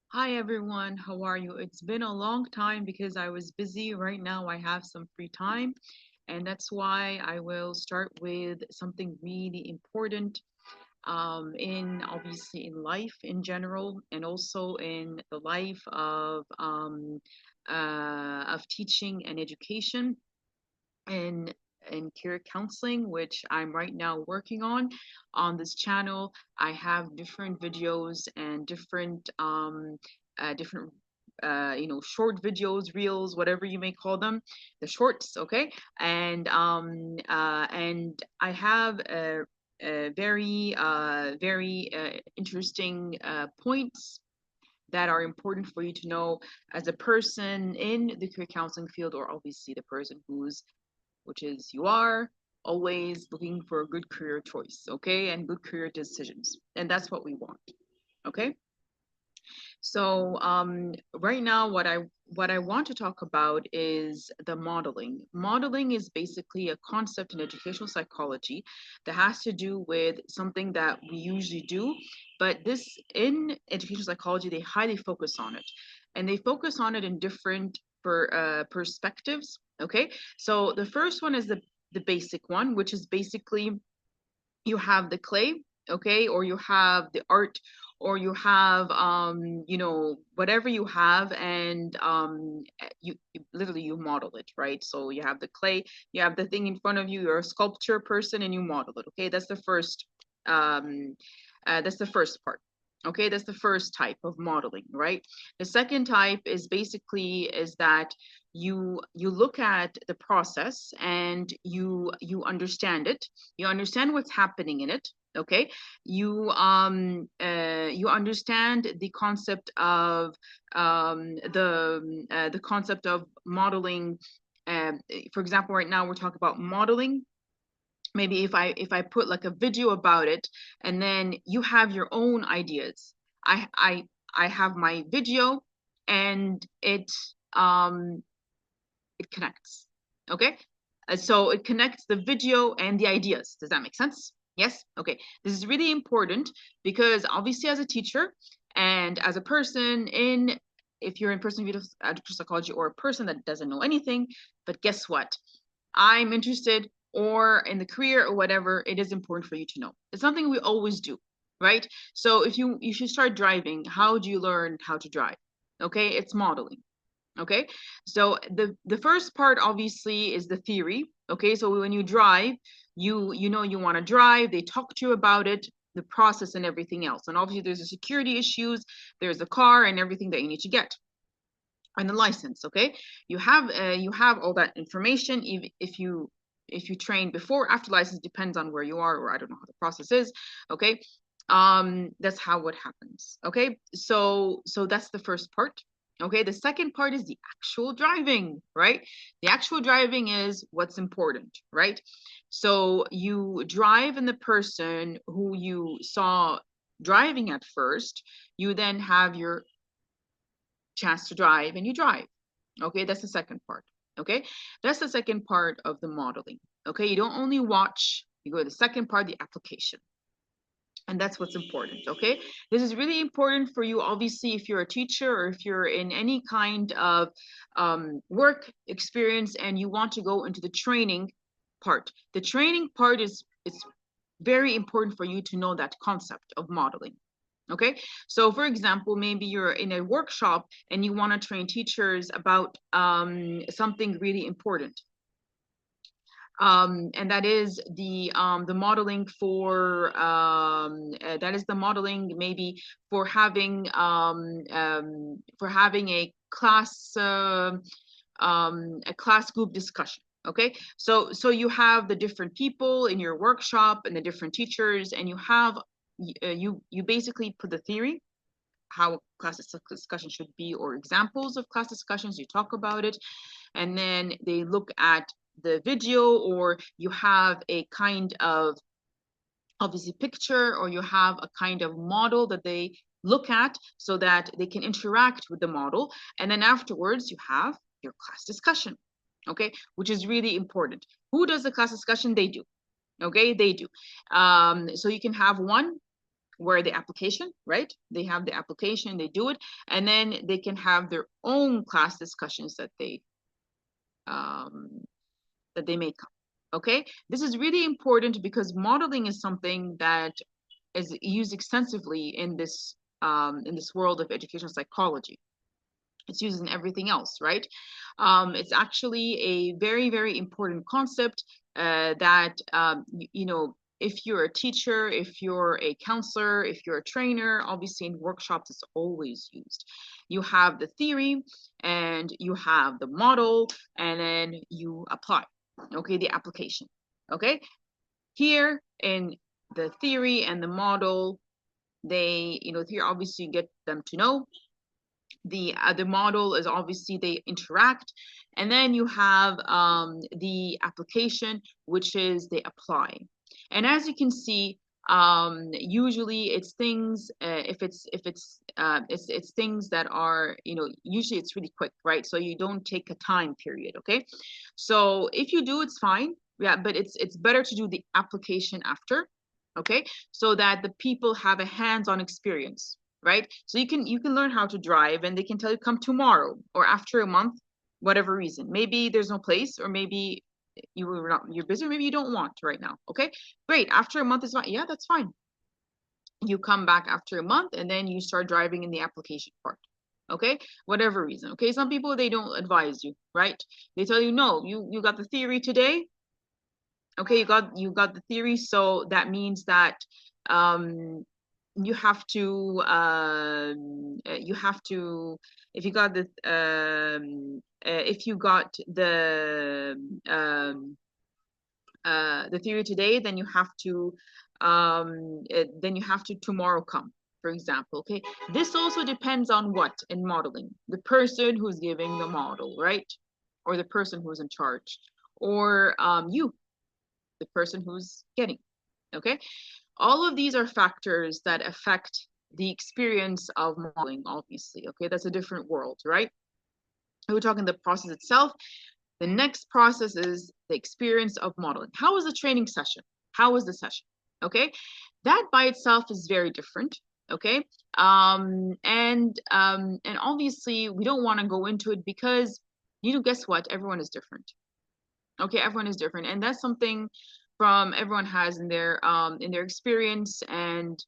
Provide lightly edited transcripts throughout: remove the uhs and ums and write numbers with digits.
Hi everyone, how are you? It's been a long time because I was busy. Right now I have some free time, and that's why I will start with something really important in obviously in life in general, and also in the life of teaching and education and career counseling, which I'm right now working on this channel. I have different videos and different short videos, reels, whatever you may call them, the shorts, okay? And I have a very interesting points that are important for you to know as a person in the career counseling field, or obviously the person who's, which is you are always looking for a good career choice, okay, and good career decisions, and that's what we want, okay. So right now, what I want to talk about is the modeling. Modeling is basically a concept in educational psychology that has to do with something that we usually do, but this in educational psychology they highly focus on it, and they focus on it in different perspectives. Okay, so the first one is the basic one, which is basically you have the clay, okay, or you have the art, or you have whatever you have, and you literally you model it, right? So you have the clay, you have the thing in front of you, you're a sculpture person and you model it, okay. Um that's the first part. Okay, that's the first type of modeling, right? The second type is basically is that you look at the process and you understand it, you understand what's happening in it, okay. You understand the concept of the concept of modeling. For example, right now we're talking about modeling. Maybe if I put like a video about it, and then you have your own ideas. I i i have my video, and um it connects. Okay. So it connects the video and the ideas. Does that make sense? Yes. Okay. This is really important because obviously, as a teacher and as a person in, if you're in person of educational psychology, or a person that doesn't know anything, but guess what? I'm interested, or in the career or whatever, it is important for you to know. It's something we always do, right? So if you should start driving, how do you learn how to drive? Okay, it's modeling. Okay, so the first part obviously is the theory. Okay, so when you drive, you know you want to drive, they talk to you about it, the process and everything else, and obviously there's the security issues, there's the car and everything that you need to get, and the license. Okay, you have all that information. If you train before, after license, depends on where you are, or I don't know how the process is. Okay, that's how what happens. Okay, so that's the first part. Okay, the second part is the actual driving, right? The actual driving is what's important, right? So you drive, and the person who you saw driving at first, you then have your chance to drive, and you drive. Okay, that's the second part. Okay, that's the second part of the modeling. Okay, you don't only watch, you go to the second part, the application. And that's what's important. Okay, this is really important for you, obviously, if you're a teacher or if you're in any kind of work experience and you want to go into the training part. The training part is it's very important for you to know that concept of modeling. Okay, so for example, maybe you're in a workshop and you want to train teachers about something really important, and that is the modeling that is the modeling maybe for having a class group discussion. Okay, so you have the different people in your workshop and the different teachers, and you have you basically put the theory, how class discussion should be, or examples of class discussions, you talk about it, and then they look at the video, or you have a kind of obviously picture, or you have a kind of model that they look at so that they can interact with the model, and then afterwards you have your class discussion. Okay, which is really important. Who does the class discussion? They do. Okay, they do. So you can have one where the application, right? They have the application, they do it, and then they can have their own class discussions that they make up. Okay, this is really important because modeling is something that is used extensively in this world of educational psychology. It's used in everything else, right? It's actually a very, very important concept that, you know, if you're a teacher, if you're a counselor, if you're a trainer, obviously in workshops, it's always used. You have the theory and you have the model, and then you apply, okay, the application, okay? Here in the theory and the model, they, you know, here obviously you get them to know. The model is obviously they interact, and then you have the application, which is they apply. And as you can see, usually it's things if it's things that are, you know, usually it's really quick, right? So you don't take a time period, okay? So if you do, it's fine, yeah, but it's better to do the application after, okay, so that the people have a hands-on experience, right? So you can learn how to drive, and they can tell you come tomorrow or after a month, whatever reason. Maybe there's no place, or maybe you're busy, or maybe you don't want right now. Okay, great. After a month is fine. Yeah, that's fine. You come back after a month, and then you start driving in the application part. Okay, whatever reason. Okay, some people, they don't advise you, right? They tell you, no, you got the theory today. Okay, you got the theory, so that means that you have to if you got the if you got the theory today, then you have to tomorrow come, for example. Okay, this also depends on what in modeling, the person who's giving the model, right? Or the person who's in charge, or you, the person who's getting. Okay, all of these are factors that affect the experience of modeling, obviously. Okay, that's a different world, right? We're talking the process itself. The next process is the experience of modeling. How was the training session? How was the session? Okay, that by itself is very different. Okay, and obviously we don't want to go into it because, you know, guess what? Everyone is different. Okay, everyone is different, and that's something from everyone has in their experience, and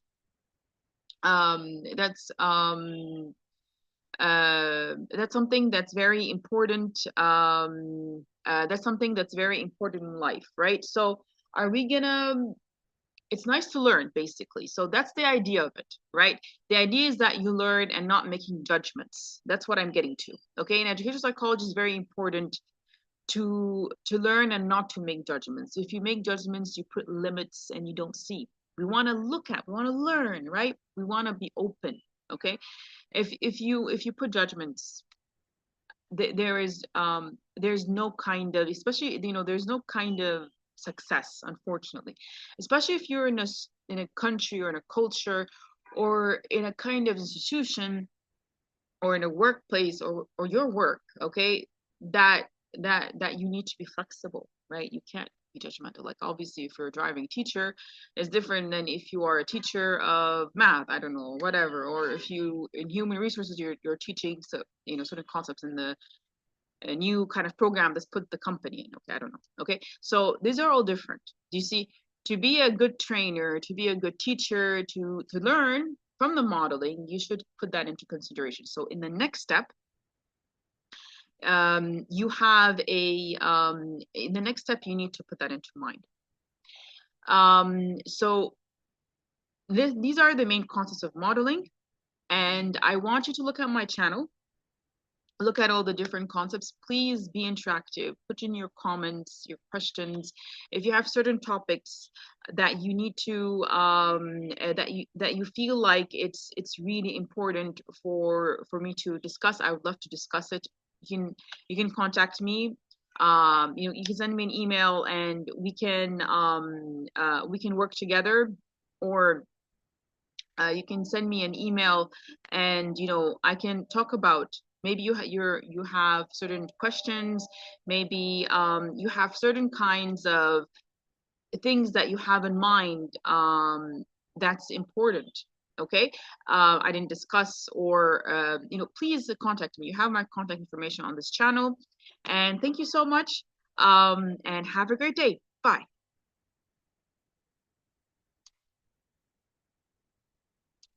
that's something that's very important. That's something that's very important in life, right? So are we gonna, it's nice to learn, basically. So that's the idea of it, right? The idea is that you learn and not making judgments. That's what I'm getting to. Okay, and educational psychology is very important to learn and not to make judgments. If you make judgments, you put limits and you don't see. We want to look at, we want to learn, right? We want to be open. Okay, if you put judgments, there's no kind of, especially, you know, there's no kind of success, unfortunately, especially if you're in a country or in a culture or in a kind of institution or in a workplace or your work, okay, that you need to be flexible, right? You can't be judgmental. Like, obviously, if you're a driving teacher, it's different than if you are a teacher of math, I don't know, whatever, or if you in human resources, you're teaching, so, you know, certain concepts in a new kind of program that's put the company in. Okay, I don't know. Okay, so these are all different. Do you see? To be a good trainer, to be a good teacher, to learn from the modeling, you should put that into consideration. So in the next step, you have in the next step, you need to put that into mind. So these are the main concepts of modeling, and I want you to look at my channel, look at all the different concepts. Please be interactive, put in your comments, your questions. If you have certain topics that you need to that you feel like it's really important for me to discuss, I would love to discuss it. You can contact me. You know, you can send me an email, and we can work together, or you can send me an email, and, you know, I can talk about, maybe you have certain questions, maybe you have certain kinds of things that you have in mind, that's important. Okay, I didn't discuss, or please contact me. You have my contact information on this channel. And thank you so much. And have a great day. Bye.